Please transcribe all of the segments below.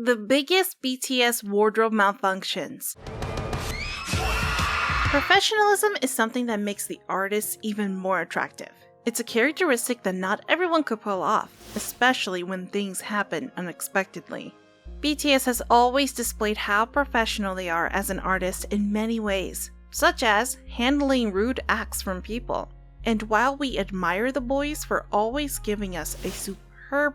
The biggest BTS wardrobe malfunctions. Professionalism is something that makes the artists even more attractive. It's a characteristic that not everyone could pull off, especially when things happen unexpectedly. BTS has always displayed how professional they are as an artist in many ways, such as handling rude acts from people. And while we admire the boys for always giving us a superb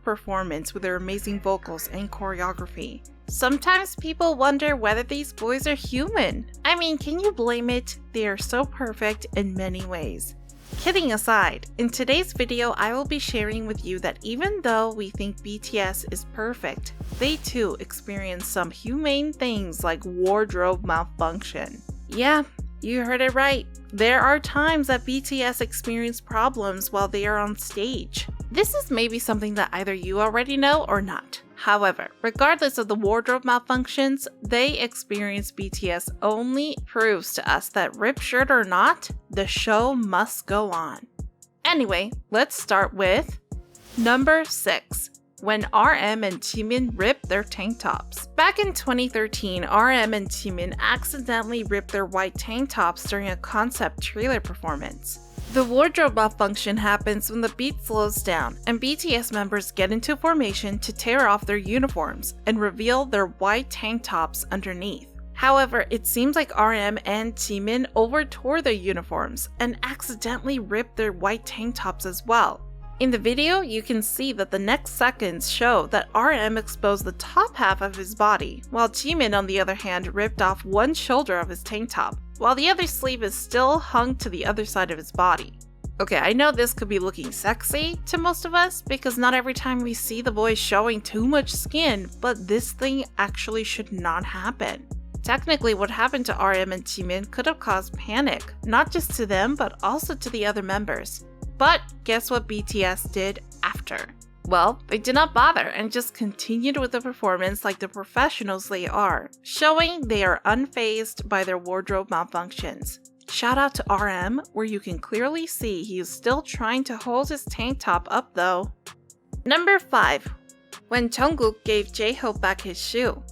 performance with their amazing vocals and choreography, sometimes people wonder whether these boys are human. I mean, can you blame it? They are so perfect in many ways. Kidding aside, in today's video I will be sharing with you that even though we think BTS is perfect, they too experience some humane things like wardrobe malfunction. Yeah, you heard it right. There are times that BTS experience problems while they are on stage. This is maybe something that either you already know or not. However, regardless of the wardrobe malfunctions they experience, BTS only proves to us that ripped shirt or not, the show must go on. Anyway, let's start with number 6. When RM and Tmin ripped their tank tops. Back in 2013, RM and Tmin accidentally ripped their white tank tops during a concept trailer performance. The wardrobe malfunction happens when the beat slows down and BTS members get into formation to tear off their uniforms and reveal their white tank tops underneath. However, it seems like RM and Tmin over-tore their uniforms and accidentally ripped their white tank tops as well. In the video, you can see that the next seconds show that RM exposed the top half of his body, while Tmin on the other hand ripped off one shoulder of his tank top, while the other sleeve is still hung to the other side of his body. Okay, I know this could be looking sexy to most of us because not every time we see the boys showing too much skin, but this thing actually should not happen. Technically, what happened to RM and Tmin could have caused panic, not just to them but also to the other members. But guess what BTS did after? Well, they did not bother and just continued with the performance like the professionals they are, showing they are unfazed by their wardrobe malfunctions. Shout out to RM, where you can clearly see he is still trying to hold his tank top up though. Number 5. When Jungkook gave Jhope back his shoe.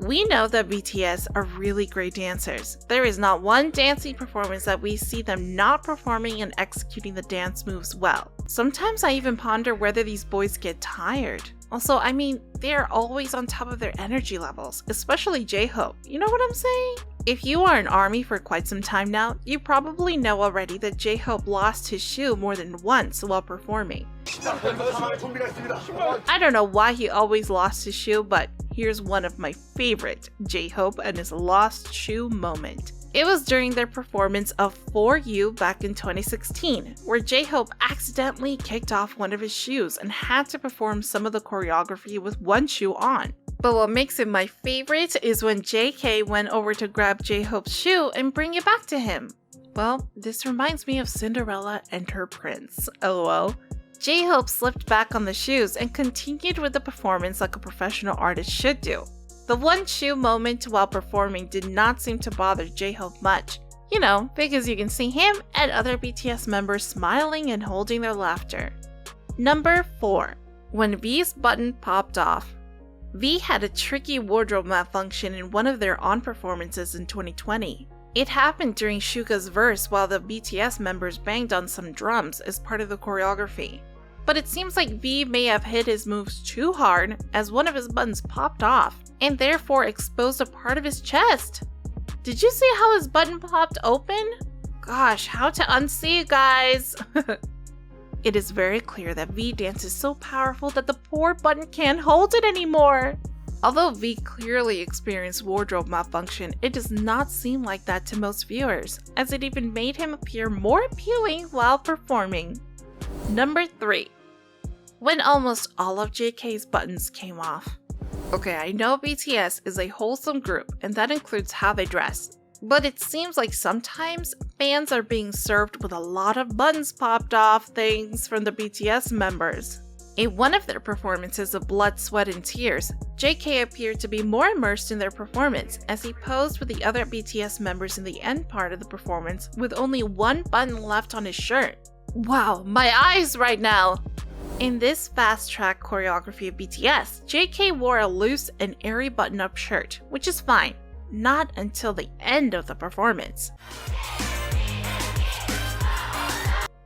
We know that BTS are really great dancers. There is not one dancing performance that we see them not performing and executing the dance moves well. Sometimes I even ponder whether these boys get tired. Also, I mean, they are always on top of their energy levels, especially Jhope. You know what I'm saying? If you are an ARMY for quite some time now, you probably know already that Jhope lost his shoe more than once while performing. I don't know why he always lost his shoe, but here's one of my favorite Jhope and his lost shoe moment. It was during their performance of For You back in 2016, where Jhope accidentally kicked off one of his shoes and had to perform some of the choreography with one shoe on. But what makes it my favorite is when JK went over to grab Jhope's shoe and bring it back to him. Well, this reminds me of Cinderella and her prince, lol. Jhope slipped back on the shoes and continued with the performance like a professional artist should do. The one shoe moment while performing did not seem to bother Jhope much, you know, because you can see him and other BTS members smiling and holding their laughter. Number 4. When V's button popped off. V had a tricky wardrobe malfunction in one of their on performances in 2020. It happened during Suga's verse while the BTS members banged on some drums as part of the choreography. But it seems like V may have hit his moves too hard as one of his buttons popped off and therefore exposed a part of his chest. Did you see how his button popped open? Gosh, how to unsee, guys! It is very clear that V dance is so powerful that the poor button can't hold it anymore. Although V clearly experienced wardrobe malfunction, it does not seem like that to most viewers, as it even made him appear more appealing while performing. Number 3. When almost all of JK's buttons came off. Okay, I know BTS is a wholesome group, and that includes how they dress. But it seems like sometimes fans are being served with a lot of buttons popped off things from the BTS members. In one of their performances of Blood, Sweat, and Tears, JK appeared to be more immersed in their performance as he posed with the other BTS members in the end part of the performance with only one button left on his shirt. Wow, my eyes right now! In this fast-track choreography of BTS, JK wore a loose and airy button-up shirt, which is fine. Not until the end of the performance.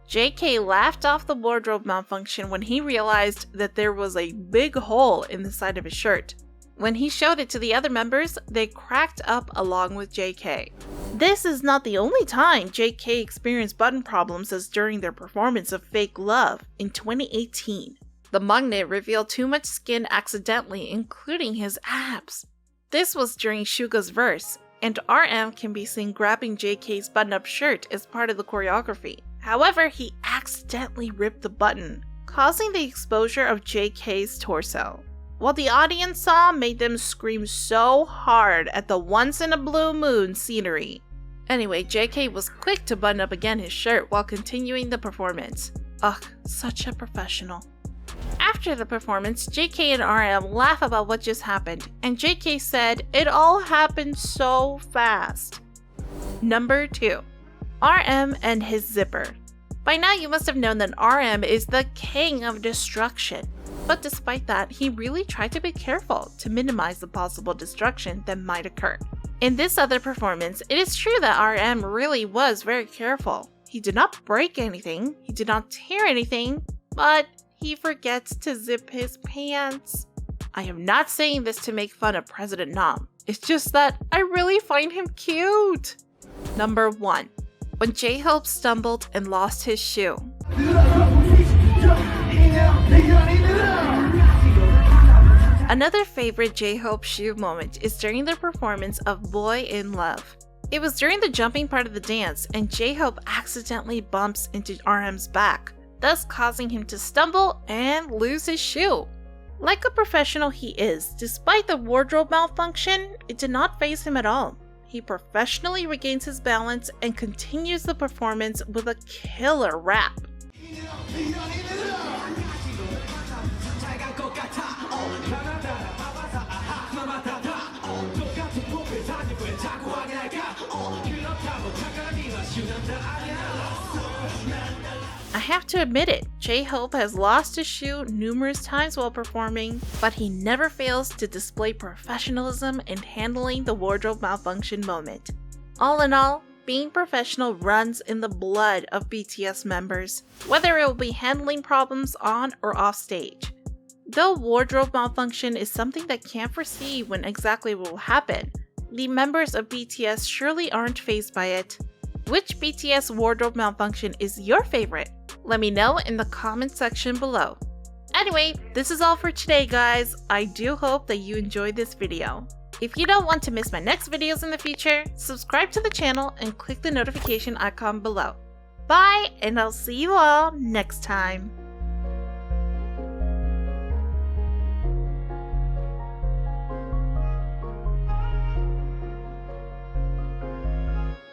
JK laughed off the wardrobe malfunction when he realized that there was a big hole in the side of his shirt. When he showed it to the other members, they cracked up along with JK. This is not the only time JK experienced button problems as during their performance of Fake Love in 2018. The magnet revealed too much skin accidentally, including his abs. This was during Suga's verse, and RM can be seen grabbing JK's button-up shirt as part of the choreography. However, he accidentally ripped the button, causing the exposure of JK's torso. What the audience saw made them scream so hard at the once-in-a-blue-moon scenery. Anyway, JK was quick to button up again his shirt while continuing the performance. Ugh, such a professional. After the performance, JK and RM laugh about what just happened, and JK said, "It all happened so fast." Number 2. RM and his zipper. By now you must have known that RM is the king of destruction. But despite that, he really tried to be careful to minimize the possible destruction that might occur. In this other performance, it is true that RM really was very careful. He did not break anything, he did not tear anything, but he forgets to zip his pants. I am not saying this to make fun of President Nam. It's just that I really find him cute. Number 1. When Jhope stumbled and lost his shoe. Another favorite Jhope shoe moment is during their performance of Boy in Love. It was during the jumping part of the dance, and Jhope accidentally bumps into RM's back, thus causing him to stumble and lose his shoe. Like a professional he is, despite the wardrobe malfunction, it did not faze him at all. He professionally regains his balance and continues the performance with a killer rap. I have to admit it, Jhope has lost his shoe numerous times while performing, but he never fails to display professionalism in handling the wardrobe malfunction moment. All in all, being professional runs in the blood of BTS members, whether it will be handling problems on or off stage. Though wardrobe malfunction is something that can't foresee when exactly what will happen, the members of BTS surely aren't fazed by it. Which BTS wardrobe malfunction is your favorite? Let me know in the comment section below. Anyway, this is all for today, guys. I do hope that you enjoyed this video. If you don't want to miss my next videos in the future, subscribe to the channel and click the notification icon below. Bye, and I'll see you all next time.